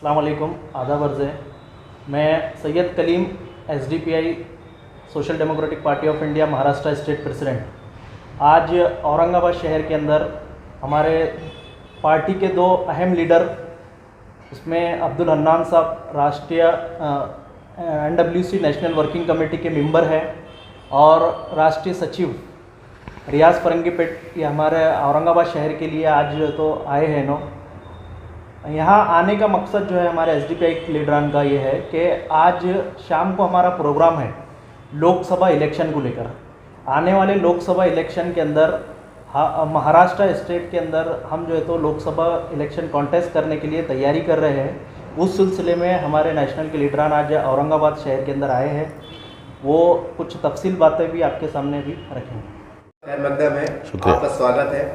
अस्सलाम वालेकुम, आदाब अर्ज़ है। मैं Syed Kaleem SDPI social democratic party of India Maharashtra state president आज औरंगाबाद शहर के अंदर हमारे पार्टी के दो अहम लीडर, उसमें अब्दुल हन्नान साहब राष्ट्रीय NWC नेशनल वर्किंग कमेटी के मेंबर हैं और राष्ट्रीय सचिव रियाज फरंगीपेट, ये हमारे औरंगाबाद शहर के लिए आज तो आए हैं। यहाँ आने का मकसद जो है हमारे SDPI लीडरान का ये है कि आज शाम को हमारा प्रोग्राम है लोकसभा इलेक्शन को लेकर। आने वाले लोकसभा इलेक्शन के अंदर महाराष्ट्र स्टेट के अंदर हम जो है तो लोकसभा इलेक्शन कॉन्टेस्ट करने के लिए तैयारी कर रहे हैं। उस सिलसिले में हमारे नेशनल के लीडरान आज औरंगाबाद शहर के अंदर आए हैं। वो कुछ तफसील बातें भी आपके सामने भी रखेंगे। खैर मकदम है, आपका स्वागत है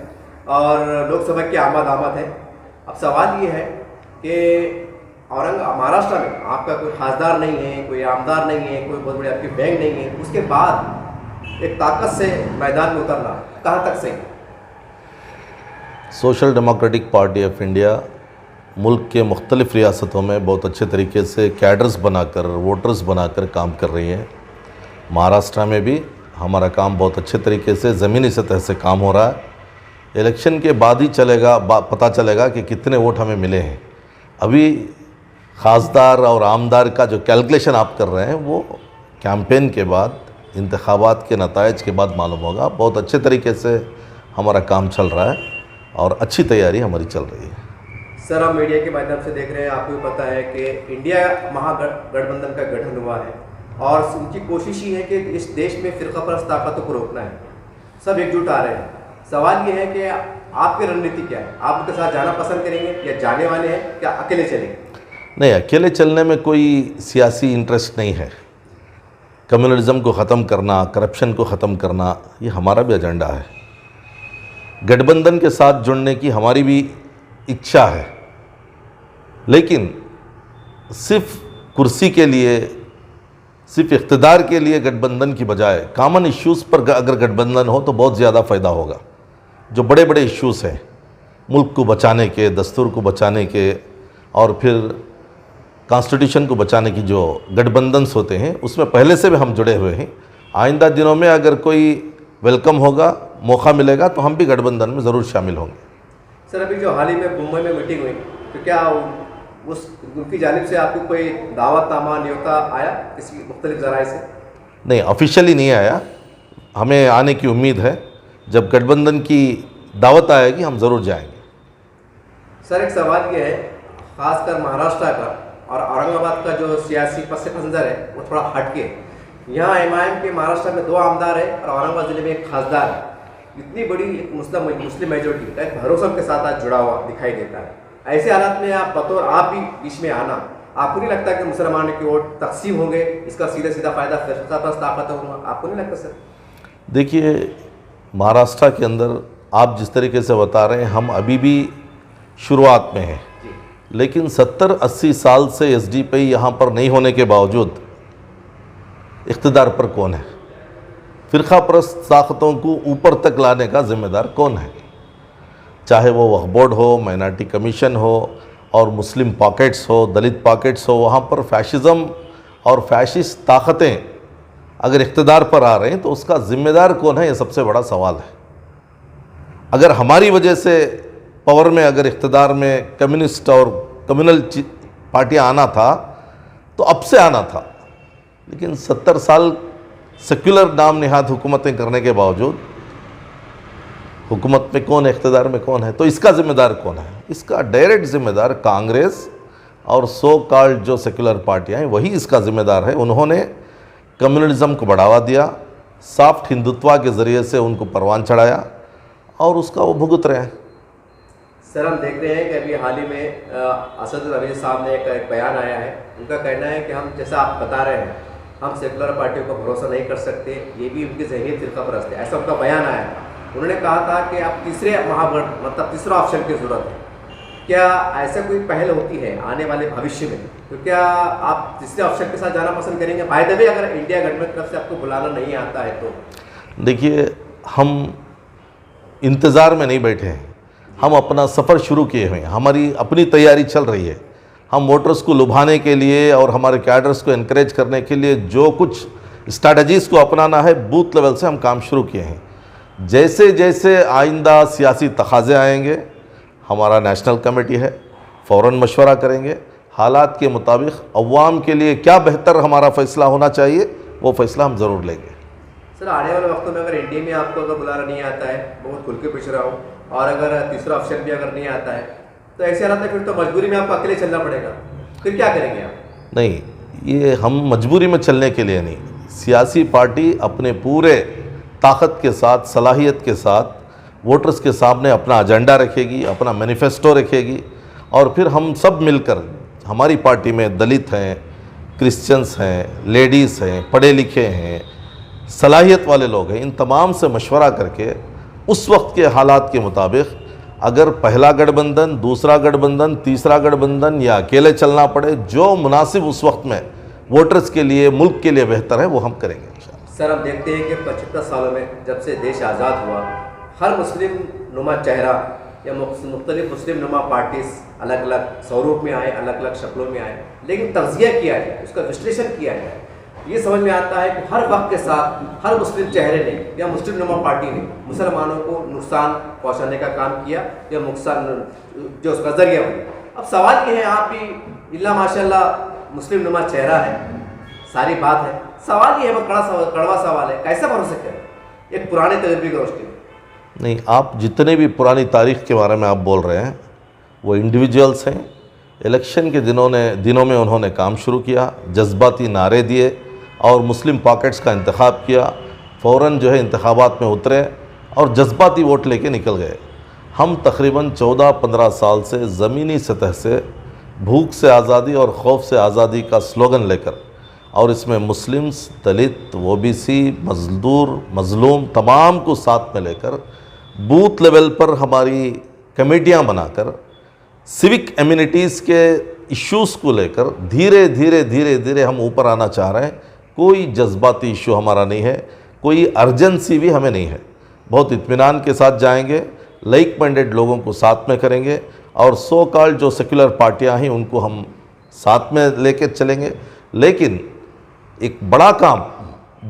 और लोकसभा की आमद है। अब सवाल ये है कि महाराष्ट्र में आपका कोई खासदार नहीं है, कोई आमदार नहीं है, कोई बहुत बड़ी आपकी बैंक नहीं है, उसके बाद एक ताकत से मैदान में उतरना कहाँ तक सही? Social democratic party of India मुल्क के मुख्तलिफ़ रियासतों में बहुत अच्छे तरीके से कैडर्स बनाकर, वोटर्स बनाकर काम कर रही है। महाराष्ट्र में भी हमारा काम बहुत अच्छे तरीके से ज़मीनी सतह से काम हो रहा है। इलेक्शन के बाद ही पता चलेगा कि कितने वोट हमें मिले हैं। अभी खासदार और आमदार का जो कैलकुलेशन आप कर रहे हैं वो कैंपेन के बाद, इंतखाबात के नतायज के बाद मालूम होगा। बहुत अच्छे तरीके से हमारा काम चल रहा है और अच्छी तैयारी हमारी चल रही है। सर, हम मीडिया के माध्यम से देख रहे हैं, आपको भी पता है कि इंडिया महागठबंधन का गठन हुआ है और उनकी कोशिश ही है कि इस देश में फ़िरक़ापरस्त ताकतों को रोकना है। सब एकजुट आ रहे हैं। सवाल ये है कि आपकी रणनीति क्या है? आप उनके साथ जाना पसंद करेंगे या जाने वाले हैं, क्या अकेले चलेंगे? नहीं, अकेले चलने में कोई सियासी इंटरेस्ट नहीं है। कम्युनलिज्म को ख़त्म करना, करप्शन को ख़त्म करना, ये हमारा भी एजेंडा है। गठबंधन के साथ जुड़ने की हमारी भी इच्छा है, लेकिन सिर्फ कुर्सी के लिए, सिर्फ इख्तिदार के लिए गठबंधन की बजाय कॉमन इश्यूज़ पर अगर गठबंधन हो तो बहुत ज़्यादा फ़ायदा होगा। जो बड़े बड़े इश्यूज़ हैं मुल्क को बचाने के, दस्तूर को बचाने के और फिर कॉन्स्टिट्यूशन को बचाने की जो गठबंधन होते हैं, उसमें पहले से भी हम जुड़े हुए हैं। आइंदा दिनों में अगर कोई वेलकम होगा, मौका मिलेगा तो हम भी गठबंधन में ज़रूर शामिल होंगे। सर, अभी जो हाल ही में मुंबई में मीटिंग हुई, तो क्या उनकी जानिब से आपको कोई दावतनामा, न्योता आया किसी मुख्तलिफ ज़राए से? नहीं, ऑफिशियली नहीं आया। हमें आने की उम्मीद है। जब गठबंधन की दावत आएगी हम ज़रूर जाएंगे। सर, एक सवाल ये है, ख़ासकर महाराष्ट्र का और औरंगाबाद का जो सियासी पस मंज़र है वो थोड़ा हटके। यहाँ MIM के महाराष्ट्र में 2 आमदार है और औरंगाबाद ज़िले में एक खासदार है। इतनी बड़ी मुस्लिम मेजोरिटी का एक भरोसा के साथ आज जुड़ा हुआ दिखाई देता है। ऐसे हालात में आप भी बीच में आना, आपको नहीं लगता कि मुसलमानों के वोट तकसीम होंगे, इसका सीधा फ़ायदा फ़िरक़ापरस्त ताकत होगा? आपको नहीं लगता सर? देखिए, महाराष्ट्र के अंदर आप जिस तरीके से बता रहे हैं, हम अभी भी शुरुआत में हैं, लेकिन 70-80 साल से SDPI यहाँ पर नहीं होने के बावजूद इख्तिदार पर कौन है? फ़िरक़ापरस्त ताकतों को ऊपर तक लाने का ज़िम्मेदार कौन है? चाहे वो वक्फ बोर्ड हो, माइनॉरिटी कमीशन हो और मुस्लिम पॉकेट्स हो, दलित पॉकेट्स हो, वहाँ पर फैशिज़म और फैशिस्ट ताकतें अगर इख्तिदार पर आ रहे हैं तो उसका ज़िम्मेदार कौन है? ये सबसे बड़ा सवाल है। अगर हमारी वजह से पावर में, अगर इख्तिदार में कम्युनिस्ट और कम्युनल पार्टियाँ आना था तो अब से आना था, लेकिन 70 साल सेक्युलर नाम निहाद हुकूमतें करने के बावजूद हुकूमत में कौन है, इख्तिदार में कौन है? तो इसका ज़िम्मेदार कौन है? इसका डायरेक्ट ज़िम्मेदार कांग्रेस और सो कॉल्ड जो सेक्युलर पार्टियाँ हैं वही इसका ज़िम्मेदार है। उन्होंने कम्युनलिज्म को बढ़ावा दिया, सॉफ्ट हिंदुत्व के ज़रिए से उनको परवान चढ़ाया और उसका वो भुगत रहे हैं। सर, हम देख रहे हैं कि अभी हाल ही में असद रवीज़ साहब ने एक बयान आया है। उनका कहना है कि हम, जैसा आप बता रहे हैं, हम सेकुलर पार्टियों पर भरोसा नहीं कर सकते, ये भी उनकी ज़हनियत फ़िरक़ापरस्त है, ऐसा उनका बयान आया है। उन्होंने कहा था कि अब तीसरा ऑप्शन की ज़रूरत है। क्या ऐसा कोई पहल होती है आने वाले भविष्य में, तो क्या आप तीसरे ऑप्शन के साथ जाना पसंद करेंगे? बाय द वे, अगर इंडिया गवर्नमेंट की तरफ से आपको बुलाना नहीं आता है तो? देखिए, हम इंतज़ार में नहीं बैठे हैं, हम अपना सफ़र शुरू किए हुए हैं, हमारी अपनी तैयारी चल रही है। हम वोटर्स को लुभाने के लिए और हमारे कैडर्स को इनक्रेज करने के लिए जो कुछ स्ट्रैटेजीज़ को अपनाना है, बूथ लेवल से हम काम शुरू किए हैं। जैसे जैसे आइंदा सियासी तकाज़े आएंगे, हमारा नेशनल कमेटी है, फ़ौरन मशवरा करेंगे, हालात के मुताबिक अवाम के लिए क्या बेहतर हमारा फ़ैसला होना चाहिए वो फ़ैसला हम ज़रूर लेंगे। सर, आने वाले वक्तों में अगर एनडीए में आपको अगर बुलाना नहीं आता है, बहुत खुल के पूछ रहा हूँ, और अगर तीसरा ऑप्शन भी अगर नहीं आता है, तो ऐसे हालात में फिर तो मजबूरी में आपको अकेले चलना पड़ेगा, फिर क्या करेंगे आप? नहीं, ये हम मजबूरी में चलने के लिए नहीं, सियासी पार्टी अपने पूरे ताकत के साथ, सलाहियत के साथ वोटर्स के सामने अपना एजेंडा रखेगी, अपना मैनिफेस्टो रखेगी, और फिर हम सब मिलकर, हमारी पार्टी में दलित हैं, क्रिश्चियंस हैं, लेडीज़ हैं, पढ़े लिखे हैं, सलाहियत वाले लोग हैं, इन तमाम से मशवरा करके उस वक्त के हालात के मुताबिक अगर पहला गठबंधन, दूसरा गठबंधन, तीसरा गठबंधन या अकेले चलना पड़े, जो मुनासिब उस वक्त में वोटर्स के लिए, मुल्क के लिए बेहतर है, वो हम करेंगे इंशाअल्लाह। सर, हम देखते हैं कि 75 सालों में जब से देश आज़ाद हुआ, हर मुस्लिम नुमा चेहरा या मुख्तलिफ मुस्लिम नुमा पार्टीज अलग अलग स्वरूप में आए, अलग अलग शक्लों में आए, लेकिन तज्जिया किया जाए, उसका विश्लेषण किया जाए, ये समझ में आता है कि हर वक्त के साथ हर मुस्लिम चेहरे ने या मुस्लिम नुमा पार्टी ने मुसलमानों को नुकसान पहुंचाने का काम किया या नुकसान जो उसका जरिया बना। अब सवाल ये है, आप भी इल्ला माशाल्लाह मुस्लिम नुमा चेहरा है, सारी बात है, सवाल ये है, बहुत कड़वा सवाल है, कैसे भरोसा करें एक पुराने तजुर्बे की रोशनी में? नहीं, आप जितने भी पुरानी तारीख़ के बारे में आप बोल रहे हैं वो इंडिविजुअल्स हैं। इलेक्शन के दिनों में उन्होंने काम शुरू किया, जज्बाती नारे दिए और मुस्लिम पॉकेट्स का इंतखाब किया, फ़ौरन जो है इंतखाबात में उतरे और जज्बाती वोट लेके निकल गए। हम तकरीबन 14-15 साल से ज़मीनी सतह से भूख से आज़ादी और खौफ से आज़ादी का स्लोगन लेकर, और इसमें मुस्लिम्स, दलित, ओबीसी, मजदूर, मजलूम तमाम को साथ में लेकर बूथ लेवल पर हमारी कमेटियां बनाकर सिविक एमिनिटीज़ के इश्यूज़ को लेकर धीरे धीरे हम ऊपर आना चाह रहे हैं। कोई जज्बाती इशू हमारा नहीं है, कोई अर्जेंसी भी हमें नहीं है। बहुत इत्मीनान के साथ जाएंगे, लाइक माइंडेड लोगों को साथ में करेंगे और सो कॉल्ड जो सेक्युलर पार्टियां हैं उनको हम साथ में लेकर चलेंगे। लेकिन एक बड़ा काम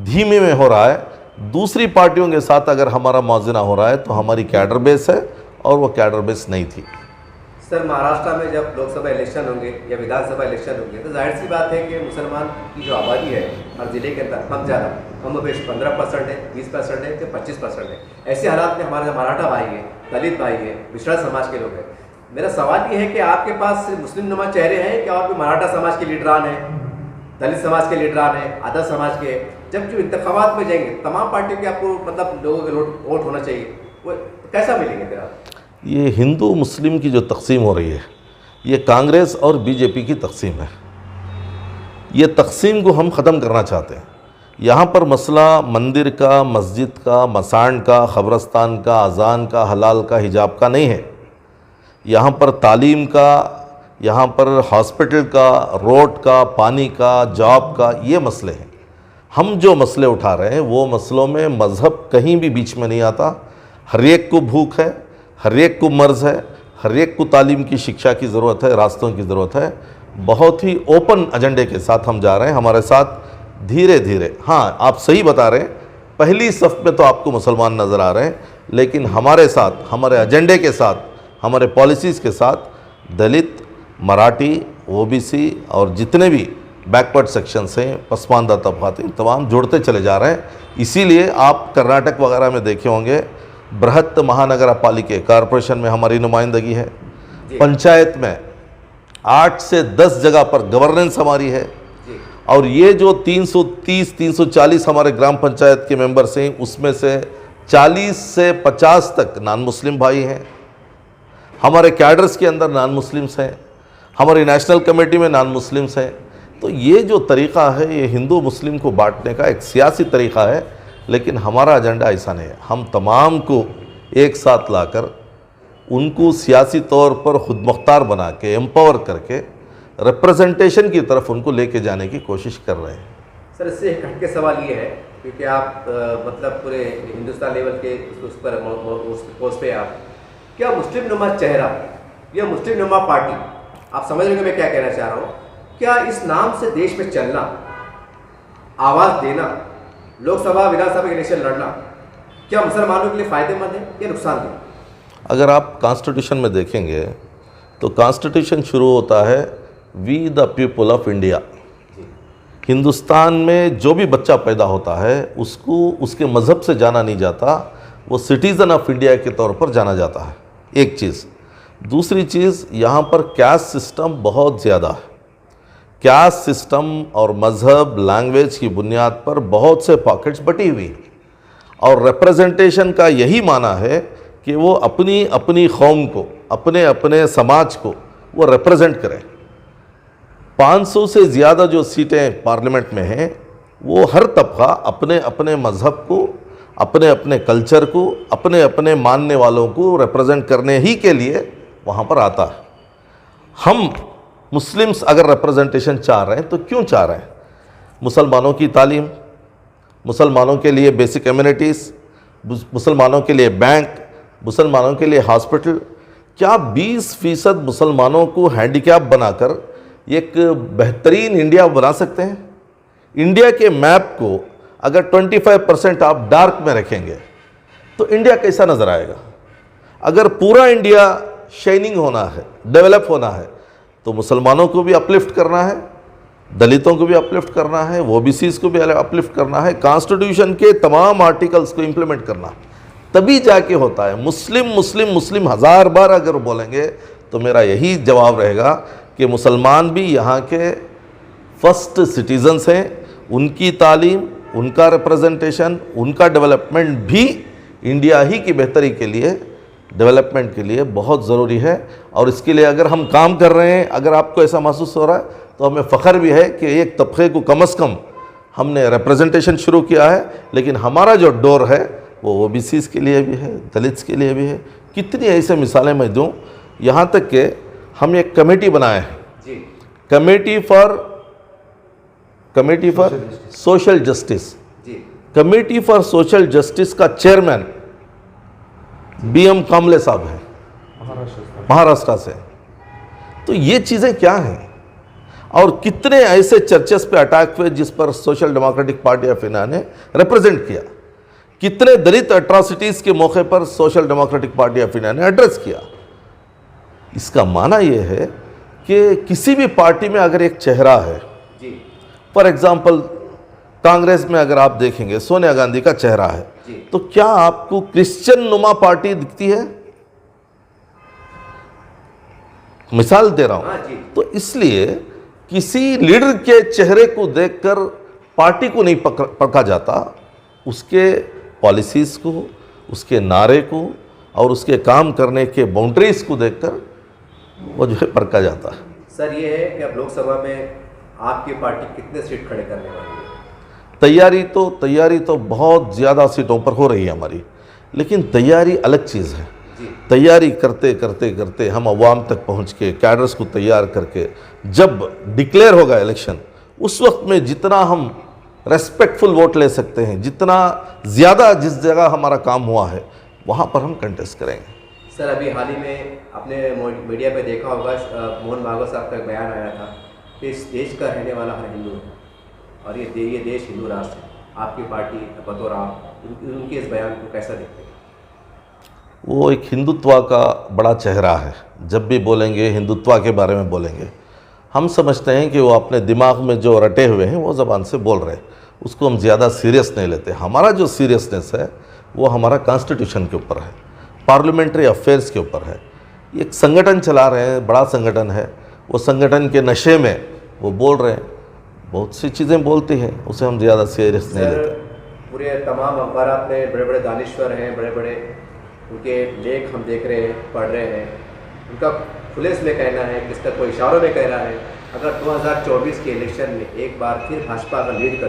धीमे में हो रहा है, दूसरी पार्टियों के साथ अगर हमारा मौज़ना हो रहा है तो हमारी कैडर बेस है और वो कैडर बेस नहीं थी। सर, महाराष्ट्र में जब लोकसभा इलेक्शन होंगे या विधानसभा इलेक्शन होंगे तो जाहिर सी बात है कि मुसलमान की जो आबादी है हर ज़िले के अंदर कम ज़्यादा कम बेश 15% है, 20% है कि 25% है। ऐसे हालात में हमारे मराठा भाई है, दलित भाई है, पिछड़ा समाज के लोग हैं। मेरा सवाल ये है कि आपके पास मुस्लिम नुमा चेहरे हैं क्या, और भी मराठा समाज के लीडरान हैं, दलित समाज के लीडरान हैं, आधा समाज के? जब जो इंतखाबात में जाएंगे तमाम पार्टियों के आपको मतलब लोगों के वोट होना चाहिए, वो कैसा मिलेंगे फिर आप? ये हिंदू मुस्लिम की जो तकसीम हो रही है ये कांग्रेस और बीजेपी की तकसीम है। ये तकसीम को हम ख़त्म करना चाहते हैं। यहाँ पर मसला मंदिर का, मस्जिद का, मसान का, ख़बरस्तान का, अज़ान का, हलाल का, हिजाब का नहीं है। यहाँ पर तालीम का, यहाँ पर हॉस्पिटल का, रोड का, पानी का, जॉब का, ये मसले हैं। हम जो मसले उठा रहे हैं वो मसलों में मज़हब कहीं भी बीच में नहीं आता। हर एक को भूख है, हर एक को मर्ज़ है, हर एक को तालीम की शिक्षा की ज़रूरत है, रास्तों की ज़रूरत है। बहुत ही ओपन एजेंडे के साथ हम जा रहे हैं। हमारे साथ धीरे धीरे, हाँ आप सही बता रहे हैं, पहली सफ़ में तो आपको मुसलमान नज़र आ रहे हैं, लेकिन हमारे साथ, हमारे एजेंडे के साथ, हमारे पॉलिसीज़ के साथ दलित, मराठी, ओबीसी और जितने भी बैकवर्ड सेक्शंस हैं, पसमानदा तबक़ात हैं, तमाम जुड़ते चले जा रहे हैं। इसीलिए आप कर्नाटक वगैरह में देखे होंगे, बृहत महानगर पालिका कॉरपोरेशन में हमारी नुमाइंदगी है, पंचायत में 8 से 10 जगह पर गवर्नेंस हमारी है, और ये जो 330-340 हमारे ग्राम पंचायत के मेंबर्स हैं उसमें से 40 से 50 तक नॉन मुस्लिम भाई हैं। हमारे कैडर्स के अंदर नॉन मुस्लिम्स हैं, हमारी नेशनल कमेटी में नॉन मुस्लिम्स हैं। तो ये जो तरीक़ा है ये हिंदू मुस्लिम को बांटने का एक सियासी तरीक़ा है, लेकिन हमारा एजेंडा ऐसा नहीं है। हम तमाम को एक साथ लाकर उनको सियासी तौर पर खुद मुख्तार बना के एम्पावर करके रिप्रेजेंटेशन की तरफ उनको लेके जाने की कोशिश कर रहे हैं। सर, इससे एक हटके सवाल ये है, क्योंकि आप मतलब पूरे हिंदुस्तान लेवल के उस पोस्ट पे आप, क्या मुस्लिम नुमा चेहरा या मुस्लिम नुमा पार्टी आप समझ रहे हो मैं क्या कहना चाह रहा हूँ? क्या इस नाम से देश में चलना, आवाज़ देना, लोकसभा विधानसभा इलेक्शन लड़ना, क्या मुसलमानों के लिए फ़ायदेमंद है या नुकसानदेह? अगर आप कॉन्स्टिट्यूशन में देखेंगे तो कॉन्स्टिट्यूशन शुरू होता है we the people of India. Hindustan में जो भी बच्चा पैदा होता है उसको उसके मज़हब से जाना नहीं जाता, वो सिटीज़न ऑफ इंडिया के तौर पर जाना जाता है, एक चीज़। दूसरी चीज़, यहाँ पर कैस्ट सिस्टम बहुत ज़्यादा है। कैस्ट सिस्टम और मज़हब, लैंग्वेज की बुनियाद पर बहुत से पॉकेट्स बटी हुई हैं और रिप्रेजेंटेशन का यही माना है कि वो अपनी अपनी कौम को, अपने अपने समाज को वो रिप्रेजेंट करें। 500 से ज़्यादा जो सीटें पार्लियामेंट में हैं वो हर तबका अपने अपने मज़हब को, अपने अपने कल्चर को, अपने अपने मानने वालों को रिप्रेजेंट करने ही के लिए वहाँ पर आता है। हम मुस्लिम्स अगर रिप्रेजेंटेशन चाह रहे हैं तो क्यों चाह रहे हैं? मुसलमानों की तालीम, मुसलमानों के लिए बेसिक एम्यूनिटीज़, मुसलमानों के लिए बैंक, मुसलमानों के लिए हॉस्पिटल। क्या 20% मुसलमानों को हैंडीकैप बनाकर एक बेहतरीन इंडिया बना सकते हैं? इंडिया के मैप को अगर 25% आप डार्क में रखेंगे तो इंडिया कैसा नज़र आएगा? अगर पूरा इंडिया शाइनिंग होना है, डेवलप होना है, तो मुसलमानों को भी अपलिफ्ट करना है, दलितों को भी अपलिफ्ट करना है, ओबीसीज़ को भी अपलिफ्ट करना है, कॉन्स्टिट्यूशन के तमाम आर्टिकल्स को इम्प्लीमेंट करना है, तभी जाके होता है। मुस्लिम मुस्लिम मुस्लिम 1000 बार अगर बोलेंगे तो मेरा यही जवाब रहेगा कि मुसलमान भी यहाँ के फर्स्ट सिटीजन्स हैं। उनकी तालीम, उनका रिप्रेजेंटेशन, उनका डेवलपमेंट भी इंडिया ही की बेहतरी के लिए, डेवलपमेंट के लिए बहुत ज़रूरी है। और इसके लिए अगर हम काम कर रहे हैं, अगर आपको ऐसा महसूस हो रहा है तो हमें फ़ख्र भी है कि एक तबके को कम से कम हमने रिप्रेजेंटेशन शुरू किया है। लेकिन हमारा जो डोर है वो ओबीसीज़ के लिए भी है, दलित्स के लिए भी है। कितनी ऐसे मिसालें मैं दूँ, यहाँ तक कि हम एक कमेटी बनाए हैं, committee for social justice. Committee for social justice का चेयरमैन BM कामले साहब हैं, महाराष्ट्र से। तो ये चीज़ें क्या हैं? और कितने ऐसे चर्चेस पे अटैक हुए जिस पर social democratic party of India ने रिप्रेजेंट किया? कितने दलित अट्रॉसिटीज़ के मौके पर social democratic party of India ने एड्रेस किया? इसका माना यह है कि किसी भी पार्टी में अगर एक चेहरा है, फॉर एग्जाम्पल कांग्रेस में अगर आप देखेंगे सोनिया गांधी का चेहरा है, तो क्या आपको क्रिश्चियन नुमा पार्टी दिखती है? मिसाल दे रहा हूं। तो इसलिए किसी लीडर के चेहरे को देखकर पार्टी को नहीं परखा जाता, उसके पॉलिसीज़ को, उसके नारे को और उसके काम करने के बाउंड्रीज को देखकर वो जो है परखा जाता है। सर, ये है कि अब लोकसभा में आपकी पार्टी कितने सीट खड़े करने वाली है? तैयारी तो बहुत ज़्यादा सीटों पर हो रही है हमारी, लेकिन तैयारी अलग चीज़ है। तैयारी करते करते करते हम अवाम तक पहुंच के, कैडर्स को तैयार करके, जब डिक्लेयर होगा इलेक्शन, उस वक्त में जितना हम रेस्पेक्टफुल वोट ले सकते हैं, जितना ज़्यादा जिस जगह हमारा काम हुआ है वहाँ पर हम कंटेस्ट करेंगे। सर, अभी हाल ही में आपने मीडिया पे देखा होगा, मोहन भागवत साहब का एक बयान आया था कि इस देश का रहने वाला हर हिंदू है और ये देश हिंदू राष्ट्र है। आपकी पार्टी बतौर आप उनके इस बयान को कैसा देखते हैं? वो एक हिंदुत्व का बड़ा चेहरा है। जब भी बोलेंगे हिंदुत्व के बारे में बोलेंगे, हम समझते हैं कि वो अपने दिमाग में जो रटे हुए हैं वो ज़बान से बोल रहे हैं, उसको हम ज़्यादा सीरियस नहीं लेते। हमारा जो सीरियसनेस है वो हमारा कॉन्स्टिट्यूशन के ऊपर है, पार्लियामेंट्री अफेयर्स के ऊपर है। एक संगठन चला रहे हैं, बड़ा संगठन है, वो संगठन के नशे में वो बोल रहे हैं, बहुत सी चीज़ें बोलती हैं, उसे हम ज़्यादा सीरियस नहीं लेते। पूरे तमाम अखबारात में बड़े बड़े दानिश्वर हैं, बड़े बड़े उनके लेख हम देख रहे हैं, पढ़ रहे हैं। उनका खुले से कहना है, किसका कोई इशारों में कह रहा है, अगर 2024 के इलेक्शन में एक बार फिर भाजपा अगर लीड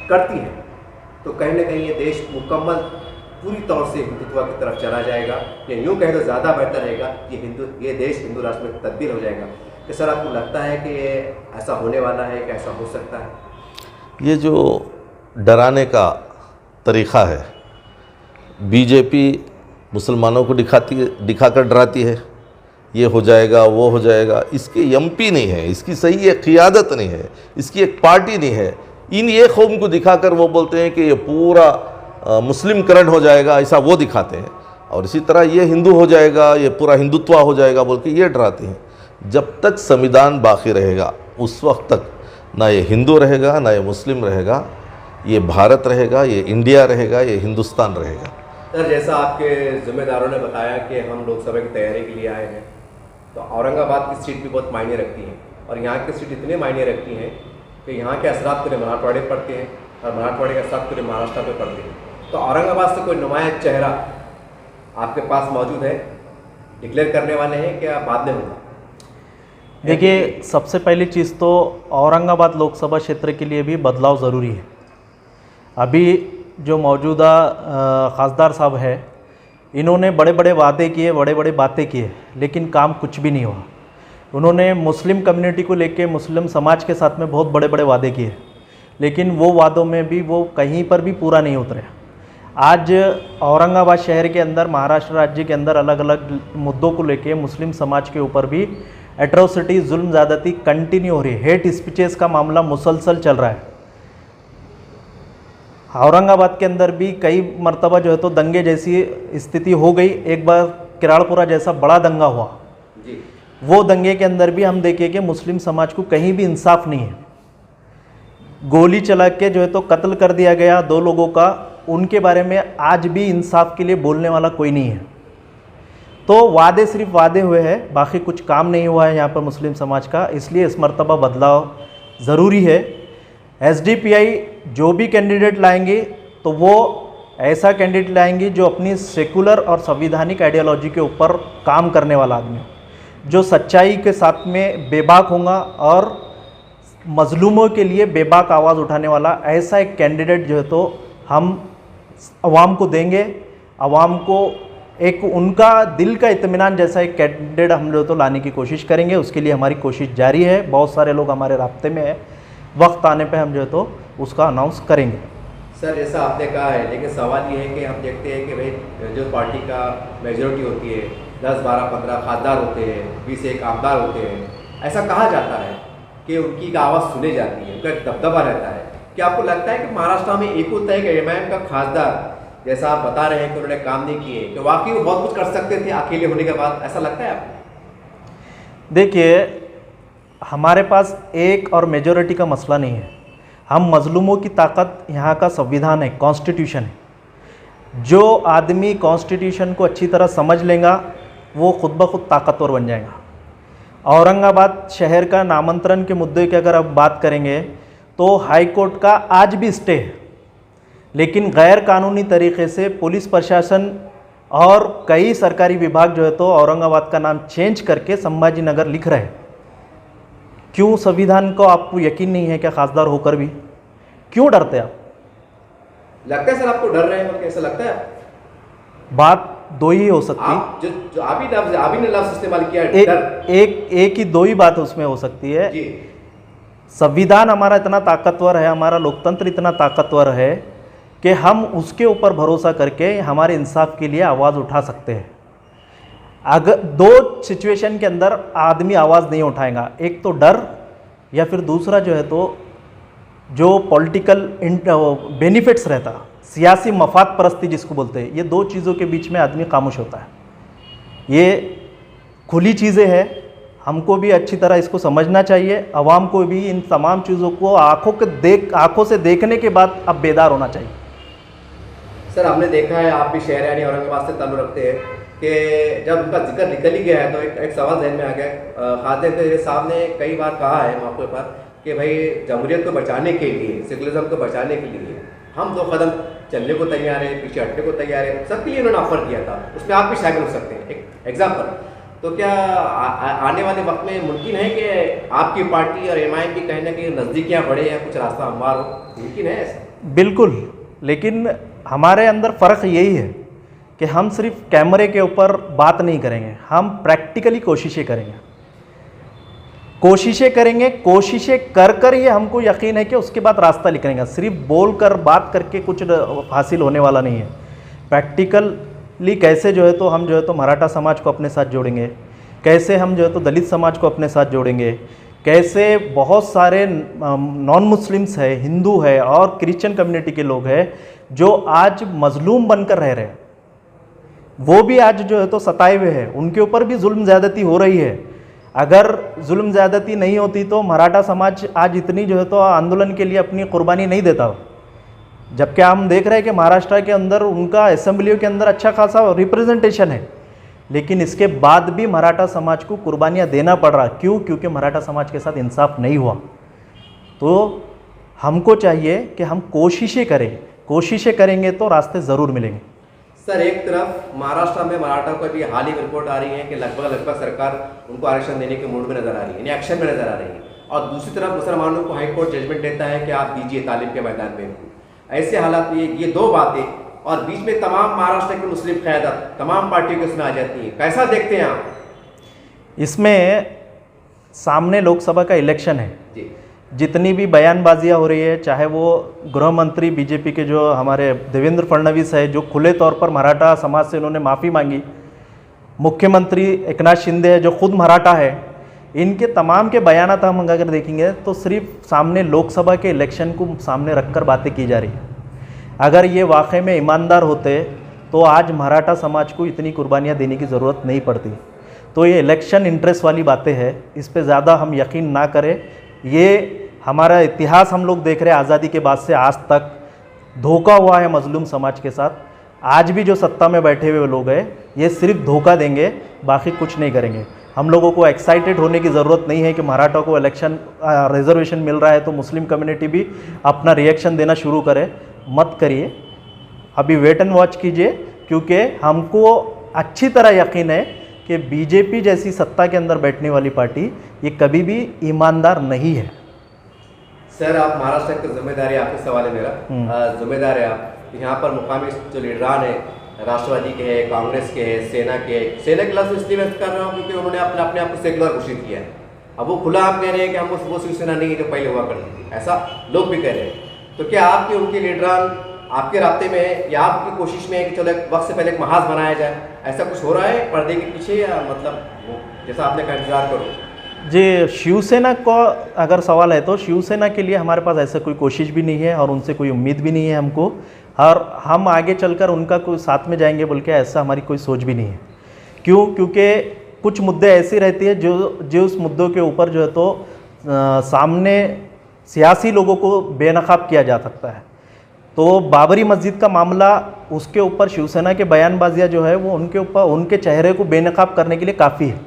करती है तो कहीं ना कहीं ये देश मुकम्मल पूरी तौर से हिंदुत्व की तरफ चला जाएगा, या यूँ कहें तो ज़्यादा बेहतर रहेगा कि ये देश हिंदू राष्ट्र में तब्दील हो जाएगा। तो सर, आपको लगता है कि ये ऐसा होने वाला है, कि ऐसा हो सकता है? ये जो डराने का तरीक़ा है, बीजेपी मुसलमानों को दिखाकर डराती है, ये हो जाएगा वो हो जाएगा। इसके एमपी नहीं है, इसकी सही एक क़ियादत नहीं है, इसकी एक पार्टी नहीं है। इन ये कौम को दिखाकर वो बोलते हैं कि ये पूरा मुस्लिमकरण हो जाएगा, ऐसा वो दिखाते हैं। और इसी तरह ये हिंदू हो जाएगा, ये पूरा हिंदुत्व हो जाएगा बोल के ये डराते हैं। जब तक संविधान बाकी रहेगा उस वक्त तक ना ये हिंदू रहेगा ना ये मुस्लिम रहेगा, ये भारत रहेगा, ये इंडिया रहेगा, ये हिंदुस्तान रहेगा। सर, जैसा आपके ज़िम्मेदारों ने बताया कि हम लोकसभा की तैयारी के लिए आए हैं, तो औरंगाबाद की सीट भी बहुत मायने रखती है और यहाँ की सीट इतने मायने रखती हैं कि यहाँ के असरात पूरे मराठवाड़े पड़ते हैं और मराठवाड़े के असरात पूरे महाराष्ट्र पे पड़ते हैं। तो औरंगाबाद से कोई नुमाया चेहरा आपके पास मौजूद है, डिक्लेयर करने वाले हैं क्या बाद में होगा? देखिए, सबसे पहली चीज़ तो औरंगाबाद लोकसभा क्षेत्र के लिए भी बदलाव ज़रूरी है। अभी जो मौजूदा खासदार साहब है, इन्होंने बड़े बड़े वादे किए, बड़े बड़े बातें किए, लेकिन काम कुछ भी नहीं हुआ। उन्होंने मुस्लिम कम्युनिटी को लेके, मुस्लिम समाज के साथ में बहुत बड़े बड़े वादे किए, लेकिन वो वादों में भी वो कहीं पर भी पूरा नहीं उतरे। आज औरंगाबाद शहर के अंदर, महाराष्ट्र राज्य के अंदर अलग अलग मुद्दों को लेके मुस्लिम समाज के ऊपर भी एट्रोसिटी, जुल्म ज़्यादती कंटिन्यू हो रही है। हेट स्पीचेस का मामला मुसलसल चल रहा है। औरंगाबाद के अंदर भी कई मरतबा जो है तो दंगे जैसी स्थिति हो गई। एक बार किराड़पुरा जैसा बड़ा दंगा हुआ जी। वो दंगे के अंदर भी हम देखें कि मुस्लिम समाज को कहीं भी इंसाफ नहीं है। गोली चला के जो है तो कत्ल कर दिया गया 2 लोगों का, उनके बारे में आज भी इंसाफ के लिए बोलने वाला कोई नहीं है। तो वादे सिर्फ वादे हुए हैं, बाकी कुछ काम नहीं हुआ है यहाँ पर मुस्लिम समाज का। इसलिए इस मरतबा बदलाव ज़रूरी है। एसडीपीआई जो भी कैंडिडेट लाएंगे तो वो ऐसा कैंडिडेट लाएंगे जो अपनी सेकुलर और संवैधानिक आइडियोलॉजी के ऊपर काम करने वाला आदमी हो, जो सच्चाई के साथ में बेबाक होगा और मजलूमों के लिए बेबाक आवाज़ उठाने वाला ऐसा एक कैंडिडेट जो है तो हम आवाम को देंगे। आवाम को एक उनका दिल का इत्मीनान जैसा एक कैंडिडेट हम जो तो लाने की कोशिश करेंगे। उसके लिए हमारी कोशिश जारी है। बहुत सारे लोग हमारे राब्ते में है। वक्त आने पे हम जो है तो उसका अनाउंस करेंगे। सर, जैसा आपने कहा है, लेकिन सवाल ये है कि हम देखते हैं कि भाई जो पार्टी का मेजोरिटी होती है, 10, 12, 15 खासदार होते हैं, 20 एक आमदार होते हैं, ऐसा कहा जाता है कि उनकी आवाज़ सुनी जाती है, उनका दबदबा रहता है। क्या आपको लगता है कि महाराष्ट्र में एक होता है कि एमआईएम का खासदार, जैसा आप बता रहे हैं कि उन्होंने काम नहीं किए, कि वाकई वो बहुत कुछ कर सकते थे अकेले होने के बाद, ऐसा लगता है आपको? देखिए, हमारे पास एक और मेजॉरिटी का मसला नहीं है। हम मजलूमों की ताकत यहाँ का संविधान है, कॉन्स्टिट्यूशन है। जो आदमी कॉन्स्टिट्यूशन को अच्छी तरह समझ लेगा वो खुद ब खुद ताकतवर बन जाएगा। औरंगाबाद शहर का नामांतरण के मुद्दे की अगर आप बात करेंगे तो हाई कोर्ट का आज भी स्टे है, लेकिन गैर कानूनी तरीके से पुलिस प्रशासन और कई सरकारी विभाग जो है तो औरंगाबाद का नाम चेंज करके संभाजी नगर लिख रहे हैं। क्यों संविधान को आपको यकीन नहीं है क्या? खासदार होकर भी क्यों डरते आप? लगता है सर आपको डर रहे हैं, और कैसा लगता है? बात दो ही हो सकती है। आप जो अभी ने लफ्ज इस्तेमाल किया है, डर। एक ही दो ही बात उसमें हो सकती है। जी। संविधान हमारा इतना ताकतवर है, हमारा लोकतंत्र इतना ताकतवर है कि हम उसके ऊपर भरोसा करके हमारे इंसाफ के लिए आवाज़ उठा सकते हैं। अगर 2 सिचुएशन के अंदर आदमी आवाज़ नहीं उठाएगा, एक तो डर या फिर दूसरा जो है तो जो पॉलिटिकल बेनिफिट्स रहता, सियासी मफाद परस्ती जिसको बोलते हैं, ये 2 चीज़ों के बीच में आदमी खामोश होता है। ये खुली चीज़ें हैं, हमको भी अच्छी तरह इसको समझना चाहिए। आवाम को भी इन तमाम चीज़ों को आँखों से देखने के बाद अब बेदार होना चाहिए। सर, हमने देखा है, आप भी शहर यानी औरंगाबाद से ताल्लुक़ रखते हैं, कि जब उनका जिक्र निकल ही गया है तो एक सवाल जहन में आ गया। खातिर साहब ने कई बार कहा है मौके पर कि भाई जमहूरियत को बचाने के लिए, सेकुलरिज्म को बचाने के लिए हम 2 कदम चलने को तैयार है, पीछे हटने को तैयार है। सबके लिए उन्होंने ऑफर किया था, उसमें आप भी शामिल हो सकते हैं। एक एग्जाम्पल, तो क्या आने वाले वक्त में मुमकिन है कि आपकी पार्टी और एमआईएम की कहीं ना कहीं नज़दीकियाँ बढ़े या कुछ रास्ता हमवार हो? मुमकिन है ऐसा? बिल्कुल, लेकिन हमारे अंदर फ़र्क यही है कि हम सिर्फ कैमरे के ऊपर बात नहीं करेंगे, हम प्रैक्टिकली कोशिशें करेंगे। कोशिशें कर ये हमको यकीन है कि उसके बाद रास्ता निकलेगा। सिर्फ बोल कर बात करके कुछ हासिल होने वाला नहीं है। प्रैक्टिकली कैसे जो है तो हम जो है तो मराठा समाज को अपने साथ जोड़ेंगे, कैसे हम जो है तो दलित समाज को अपने साथ जोड़ेंगे, कैसे बहुत सारे नॉन मुस्लिम्स है, हिंदू है और क्रिश्चियन कम्युनिटी के लोग हैं जो आज मजलूम बनकर रह रहे हैं, वो भी आज जो है तो सताए हुए हैं, उनके ऊपर भी जुल्म ज़्यादती हो रही है। अगर जुल्म ज़्यादती नहीं होती तो मराठा समाज आज इतनी जो है तो आंदोलन के लिए अपनी कुर्बानी नहीं देता। जबकि हम देख रहे हैं कि महाराष्ट्र के अंदर उनका असेंबलियों के अंदर अच्छा खासा रिप्रेजेंटेशन है, लेकिन इसके बाद भी मराठा समाज को कुर्बानियाँ देना पड़ रहा। क्यों? क्योंकि मराठा समाज के साथ इंसाफ नहीं हुआ। तो हमको चाहिए कि हम कोशिशें करेंगे तो रास्ते ज़रूर मिलेंगे। सर, एक तरफ महाराष्ट्र में मराठा को भी हाल ही में रिपोर्ट आ रही है कि लगभग सरकार उनको आरक्षण देने के मूड में नजर आ रही है, यानी एक्शन में नजर आ रही है, और दूसरी तरफ मुसलमानों को हाईकोर्ट जजमेंट देता है कि आप दीजिए तालीम के मैदान में। ऐसे हालात में ये दो बातें और बीच में तमाम महाराष्ट्र की मुस्लिम क़यादत तमाम पार्टियों के इसमें आ जाती है, कैसा देखते हैं आप? इसमें सामने लोकसभा का इलेक्शन है जी, जितनी भी बयानबाजियां हो रही है, चाहे वो गृह मंत्री बीजेपी के जो हमारे देवेंद्र फडणवीस है जो खुले तौर पर मराठा समाज से उन्होंने माफ़ी मांगी, मुख्यमंत्री एकनाथ शिंदे है जो खुद मराठा है, इनके तमाम के बयानात हम अगर देखेंगे तो सिर्फ सामने लोकसभा के इलेक्शन को सामने रखकर बातें की जा रही है। अगर ये वाकई में ईमानदार होते तो आज मराठा समाज को इतनी कुर्बानियाँ देने की ज़रूरत नहीं पड़ती। तो ये इलेक्शन इंटरेस्ट वाली बातें हैं, इस पे ज़्यादा हम यकीन ना करें। ये हमारा इतिहास हम लोग देख रहे हैं, आज़ादी के बाद से आज तक धोखा हुआ है मजलूम समाज के साथ। आज भी जो सत्ता में बैठे हुए लोग हैं ये सिर्फ धोखा देंगे, बाकी कुछ नहीं करेंगे। हम लोगों को एक्साइटेड होने की ज़रूरत नहीं है कि मराठा को इलेक्शन रिजर्वेशन मिल रहा है तो मुस्लिम कम्युनिटी भी अपना रिएक्शन देना शुरू करे। मत करिए, अभी वेट एंड वॉच कीजिए, क्योंकि हमको अच्छी तरह यकीन है कि बीजेपी जैसी सत्ता के अंदर बैठने वाली पार्टी ये कभी भी ईमानदार नहीं है। सर, आप महाराष्ट्र की जिम्मेदारी, आपके सवाल है मेरा, जिम्मेदार है आप यहाँ पर मुकामी जो लीडरान है, राष्ट्रवादी के हैं, कांग्रेस के हैं, सेना के हैं। सेना के लफ्ज़ इसलिए व्यक्त कर रहा हूँ क्योंकि उन्होंने अपने आप को सेकुलर घोषित किया है। अब वो खुला आप कह रहे हैं कि हम वो शिवसेना नहीं है जो पहले हुआ करती थी, ऐसा लोग भी कह रहे हैं। तो क्या आपके उनके लीडरान आपके रास्ते में है या आपकी कोशिश में है कि चलो एक वक्त से पहले एक महाज बनाया जाए, ऐसा कुछ हो रहा है पर्दे के पीछे, या मतलब जैसा आपने कहा इंतजार करो? जी, शिवसेना को अगर सवाल है तो शिवसेना के लिए हमारे पास ऐसा कोई कोशिश भी नहीं है और उनसे कोई उम्मीद भी नहीं है हमको, और हम आगे चलकर उनका कोई साथ में जाएंगे बोल के ऐसा हमारी कोई सोच भी नहीं है। क्यों? क्योंकि कुछ मुद्दे ऐसी रहती है जो उस मुद्दों के ऊपर जो है तो सामने सियासी लोगों को बेनकाब किया जा सकता है। तो बाबरी मस्जिद का मामला, उसके ऊपर शिवसेना के बयानबाजियाँ जो है वो उनके ऊपर उनके चेहरे को बेनकाब करने के लिए काफ़ी है।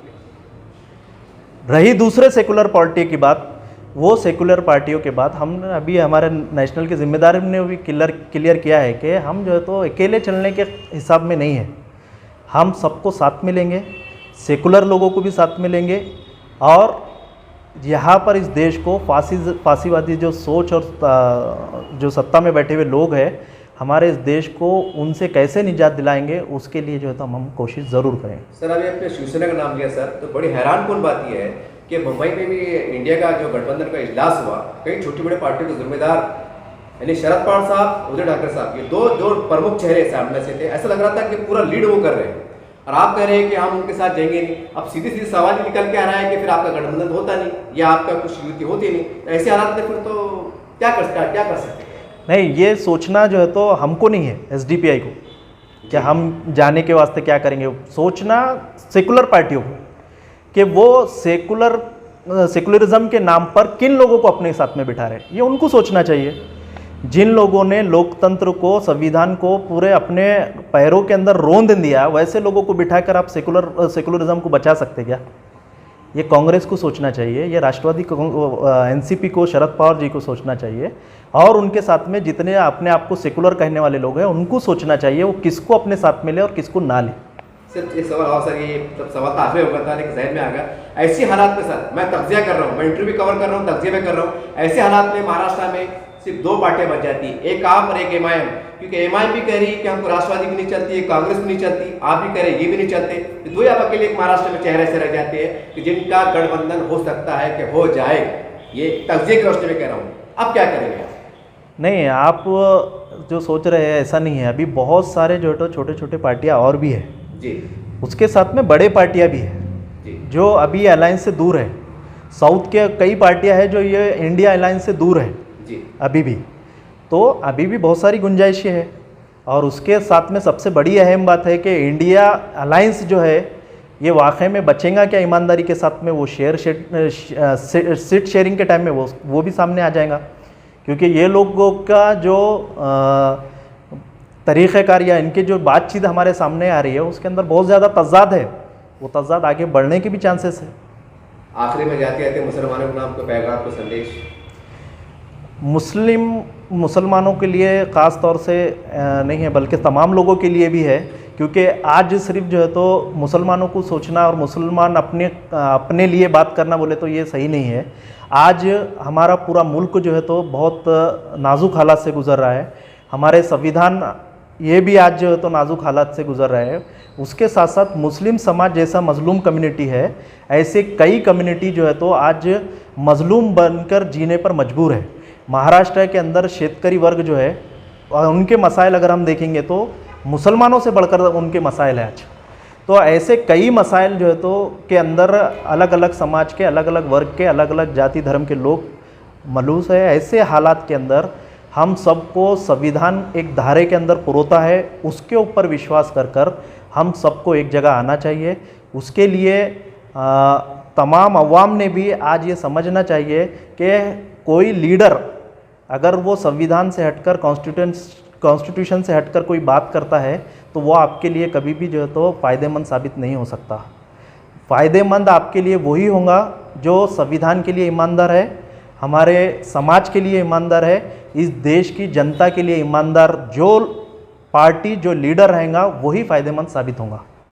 रही दूसरे सेकुलर पार्टी की बात, वो सेकुलर पार्टियों के बाद हमने अभी हमारे नेशनल की जिम्मेदारी ने भी क्लियर किया है कि हम जो है तो अकेले चलने के हिसाब में नहीं है, हम सबको साथ में लेंगे, सेकुलर लोगों को भी साथ में लेंगे, और यहाँ पर इस देश को फांसीवादी जो सोच और जो सत्ता में बैठे हुए लोग हैं, हमारे इस देश को उनसे कैसे निजात दिलाएंगे उसके लिए जो है तो हम कोशिश ज़रूर करें। सर, अभी आपने शिवसेना का नाम लिया सर, तो बड़ी हैरानकुन बात यह है कि मुंबई में भी इंडिया का जो गठबंधन का इजलास हुआ, कई छोटी बड़ी पार्टियों के जिम्मेदार यानी शरद पवार साहब, उद्धव ठाकरे साहब, ये दो प्रमुख चेहरे सामने से थे। ऐसा लग रहा था कि पूरा लीड वो कर रहे हैं और आप कह रहे हैं कि हम उनके साथ जाएंगे नहीं। अब सीधी सवाल निकल के आ रहा है कि फिर आपका गठबंधन होता नहीं या आपका कुछ युति होती नहीं, ऐसे हालात में फिर तो क्या कर सकते हैं? नहीं, ये सोचना जो है तो हमको नहीं है, एसडीपीआई को, कि हम जाने के वास्ते क्या करेंगे। सोचना सेकुलर पार्टियों को कि वो सेकुलरिज्म के नाम पर किन लोगों को अपने साथ में बिठा रहे हैं, ये उनको सोचना चाहिए। जिन लोगों ने लोकतंत्र को, संविधान को पूरे अपने पैरों के अंदर रौंद दिया, वैसे लोगों को बिठाकर आप सेकुलरिज्म को बचा सकते क्या? ये कांग्रेस को सोचना चाहिए, ये राष्ट्रवादी एनसीपी को, शरद पवार जी को सोचना चाहिए, और उनके साथ में जितने अपने आप को सेकुलर कहने वाले लोग हैं उनको सोचना चाहिए वो किसको अपने साथ में ले और किसको ना ले। सर, एक सवाल और सर, ये सवाल तो आखिर होगा था लेकिन जहन में आ गया। ऐसी हालात में सर, मैं तज्जिया कर रहा हूँ, मैं इंटरव्यू कवर कर रहा हूँ, तज्जिया में कर रहा हूँ, ऐसे हालात में महाराष्ट्र में सिर्फ दो पार्टियां बच जाती है, एक आप और एक एमआईएम, क्योंकि एमआईएम भी कह रही है कि हमको राष्ट्रवादी भी नहीं चलती है, कांग्रेस भी नहीं चलती, आप भी कह रहे हैं ये भी नहीं चलते, तो दो आप अकेले एक महाराष्ट्र में चेहरे से रह जाते हैं कि जिनका गठबंधन हो सकता है कि हो जाए। ये तज्जिए की रोशनी में कह रहा हूँ, अब क्या करेंगे आप? नहीं, आप जो सोच रहे हैं ऐसा नहीं है। अभी बहुत सारे जो है छोटे छोटे पार्टियाँ और भी है जी, उसके साथ में बड़े पार्टियाँ भी है। जी। जो अभी अलायंस से दूर है। साउथ के कई पार्टियां हैं जो ये इंडिया अलायंस से दूर है जी। अभी भी, तो अभी भी बहुत सारी गुंजाइशें हैं। और उसके साथ में सबसे बड़ी अहम बात है कि इंडिया अलायंस जो है ये वाकई में बचेगा क्या ईमानदारी के साथ में, वो सीट शेयरिंग के टाइम में वो भी सामने आ जाएगा। क्योंकि ये लोगों का जो तरीक़ेकार या इनके जो बातचीत हमारे सामने आ रही है उसके अंदर बहुत ज़्यादा तज़ाद है, वो तज़ाद आगे बढ़ने के भी चांसेस है। आखिरी में जाते जाते मुसलमानों के नाम को पैगाम को संदेश। मुसलमानों के लिए ख़ास तौर से नहीं है बल्कि तमाम लोगों के लिए भी है, क्योंकि आज सिर्फ जो है तो मुसलमानों को सोचना और मुसलमान अपने लिए बात करना बोले तो ये सही नहीं है। आज हमारा पूरा मुल्क जो है तो बहुत नाजुक हालात से गुज़र रहा है। हमारे संविधान ये भी आज जो है तो नाजुक हालात से गुज़र रहा है। उसके साथ साथ मुस्लिम समाज जैसा मज़लूम कम्युनिटी है, ऐसे कई कम्युनिटी जो है तो आज मज़लूम बनकर जीने पर मजबूर है। महाराष्ट्र के अंदर शेतकरी वर्ग जो है और उनके मसाइल अगर हम देखेंगे तो मुसलमानों से बढ़कर उनके मसाइल हैं आज। तो ऐसे कई मसाइल जो है तो के अंदर अलग अलग समाज के अलग अलग वर्ग के अलग अलग जाति धर्म के लोग मलूस है। ऐसे हालात के अंदर हम सबको संविधान एक धारे के अंदर पुरोता है, उसके ऊपर विश्वास कर कर हम सबको एक जगह आना चाहिए। उसके लिए तमाम अवाम ने भी आज ये समझना चाहिए कि कोई लीडर अगर वो संविधान से हटकर कॉन्स्टिट्यूशन से हटकर कोई बात करता है तो वो आपके लिए कभी भी जो है तो फ़ायदेमंद साबित नहीं हो सकता। फ़ायदेमंद आपके लिए वही होगा जो संविधान के लिए ईमानदार है, हमारे समाज के लिए ईमानदार है, इस देश की जनता के लिए ईमानदार जो पार्टी जो लीडर रहेगा वही फ़ायदेमंद साबित होगा।